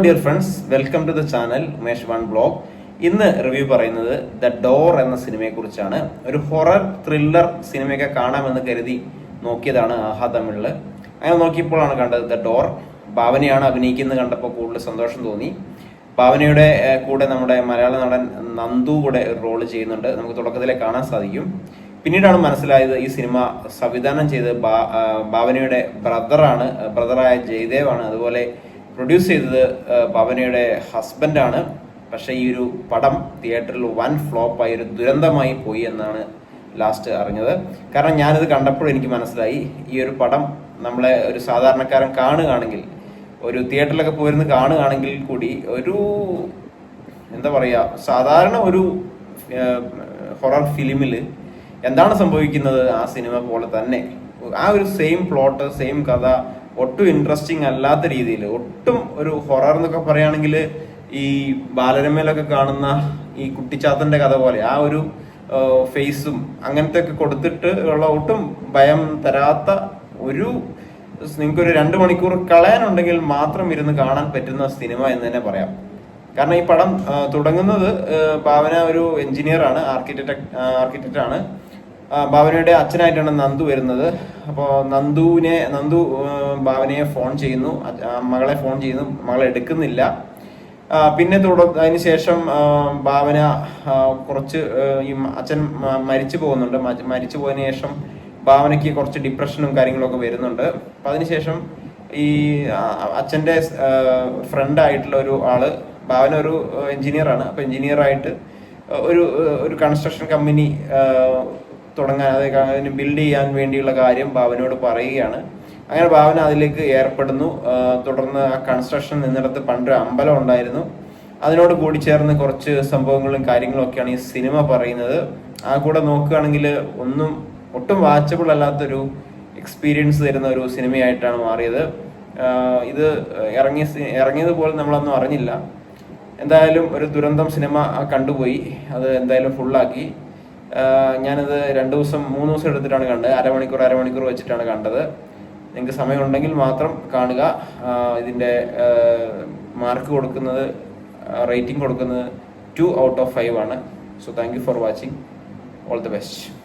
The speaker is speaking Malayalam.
Dear friends, welcome to the channel Umesh one blog. ഇന്ന് റിവ്യൂ പറയുന്നത് ദ ഡോർ എന്ന സിനിമയെ കുറിച്ചാണ്. ഒരു ഹൊറർ ത്രില്ലർ സിനിമയൊക്കെ കാണാമെന്ന് കരുതി നോക്കിയതാണ് ആഹാ തമിഴില്. അങ്ങനെ നോക്കിയപ്പോഴാണ് കണ്ടത് ദ ഡോർ. ഭാവനയാണ് അഭിനയിക്കുന്നത്. കണ്ടപ്പോൾ കൂടുതൽ സന്തോഷം തോന്നി. ഭാവനയുടെ കൂടെ നമ്മുടെ മലയാള നടൻ നന്ദു കൂടെ ഒരു റോള് ചെയ്യുന്നുണ്ട്. നമുക്ക് തുടക്കത്തിലെ കാണാൻ സാധിക്കും. പിന്നീടാണ് മനസ്സിലായത് ഈ സിനിമ സംവിധാനം ചെയ്ത് ഭാവനയുടെ ബ്രദറായ ജയദേവാണ്. അതുപോലെ പ്രൊഡ്യൂസ് ചെയ്തത് ഭാവനയുടെ ഹസ്ബൻഡാണ്. പക്ഷെ ഈ ഒരു പടം തിയേറ്ററിൽ വൻ ഫ്ലോപ്പായി, ഒരു ദുരന്തമായി പോയി എന്നാണ് ലാസ്റ്റ് അറിഞ്ഞത്. കാരണം ഞാനിത് കണ്ടപ്പോൾ എനിക്ക് മനസ്സിലായി, ഈ ഒരു പടം നമ്മളെ ഒരു സാധാരണക്കാരൻ കാണുകയാണെങ്കിൽ, ഒരു തിയേറ്ററിലൊക്കെ പോയിരുന്ന് കാണുകയാണെങ്കിൽ കൂടി ഒരു എന്താ പറയുക, സാധാരണ ഒരു ഹൊറർ ഫിലിമിൽ എന്താണ് സംഭവിക്കുന്നത് ആ സിനിമ പോലെ തന്നെ, ആ ഒരു സെയിം പ്ലോട്ട്, സെയിം കഥ, ഒട്ടും ഇൻട്രസ്റ്റിംഗ് അല്ലാത്ത രീതിയിൽ, ഒട്ടും ഒരു ഹൊറർ എന്നൊക്കെ പറയുകയാണെങ്കിൽ ഈ ബാലരമയിലൊക്കെ കാണുന്ന ഈ കുട്ടിച്ചാത്തന്റെ കഥ പോലെ ആ ഒരു ഫേസും അങ്ങനത്തെ ഒക്കെ കൊടുത്തിട്ട് ഉള്ള ഒട്ടും ഭയം തരാത്ത ഒരു, നിങ്ങൾക്കൊരു 2 മണിക്കൂർ കളയാനുണ്ടെങ്കിൽ മാത്രം ഇരുന്ന് കാണാൻ പറ്റുന്ന സിനിമ എന്ന് തന്നെ പറയാം. കാരണം ഈ പടം തുടങ്ങുന്നത്, ഭാവന ഒരു എഞ്ചിനീയർ ആണ്, ആർക്കിടെക്റ്റ് ആണ്. ഭാവനയുടെ അച്ഛനായിട്ടാണ് നന്ദു വരുന്നത്. അപ്പോൾ നന്ദു ഭാവനയെ ഫോൺ ചെയ്യുന്നു, മകളെ ഫോൺ ചെയ്യുന്നു, മകളെ എടുക്കുന്നില്ല. പിന്നെ അതിനുശേഷം ഭാവന കുറച്ച് ഈ അച്ഛൻ മരിച്ചു പോകുന്നുണ്ട്. മരിച്ചു പോയതിനു ശേഷം ഭാവനയ്ക്ക് കുറച്ച് ഡിപ്രഷനും കാര്യങ്ങളൊക്കെ വരുന്നുണ്ട്. അപ്പം അതിനുശേഷം ഈ അച്ഛൻ്റെ ഫ്രണ്ട് ആയിട്ടുള്ള ഒരു ആള്, ഭാവന ഒരു എഞ്ചിനീയർ ആണ്. അപ്പം എഞ്ചിനീയറായിട്ട് ഒരു കൺസ്ട്രക്ഷൻ കമ്പനി തുടങ്ങാൻ, അതിന് ബിൽഡ് ചെയ്യാൻ വേണ്ടിയുള്ള കാര്യം ഭാവനയോട് പറയുകയാണ്. അങ്ങനെ ഭാവന അതിലേക്ക് ഏർപ്പെടുന്നു. തുടർന്ന് ആ കൺസ്ട്രക്ഷൻ നിന്നിടത്ത് പണ്ടൊരു അമ്പലം ഉണ്ടായിരുന്നു, അതിനോട് കൂടി ചേർന്ന് കുറച്ച് സംഭവങ്ങളും കാര്യങ്ങളും ഒക്കെയാണ് ഈ സിനിമ പറയുന്നത്. ആ കൂടെ നോക്കുകയാണെങ്കിൽ ഒട്ടും വാച്ചബിൾ അല്ലാത്തൊരു എക്സ്പീരിയൻസ് തരുന്ന ഒരു സിനിമയായിട്ടാണ് മാറിയത്. ഇത് ഇറങ്ങിയത് പോലും നമ്മളൊന്നും അറിഞ്ഞില്ല. എന്തായാലും ഒരു ദുരന്തം സിനിമ കണ്ടുപോയി. അത് എന്തായാലും ഫുള്ളാക്കി. ഞാനത് 2 ദിവസം 3 ദിവസം എടുത്തിട്ടാണ് കണ്ടത്. അരമണിക്കൂർ വെച്ചിട്ടാണ് കണ്ടത്. നിങ്ങൾക്ക് സമയമുണ്ടെങ്കിൽ മാത്രം കാണുക. ഇതിൻ്റെ മാർക്ക് കൊടുക്കുന്നത്, റേറ്റിംഗ് കൊടുക്കുന്നത് 2 out of 5 ആണ്. So thank you for watching. All the best.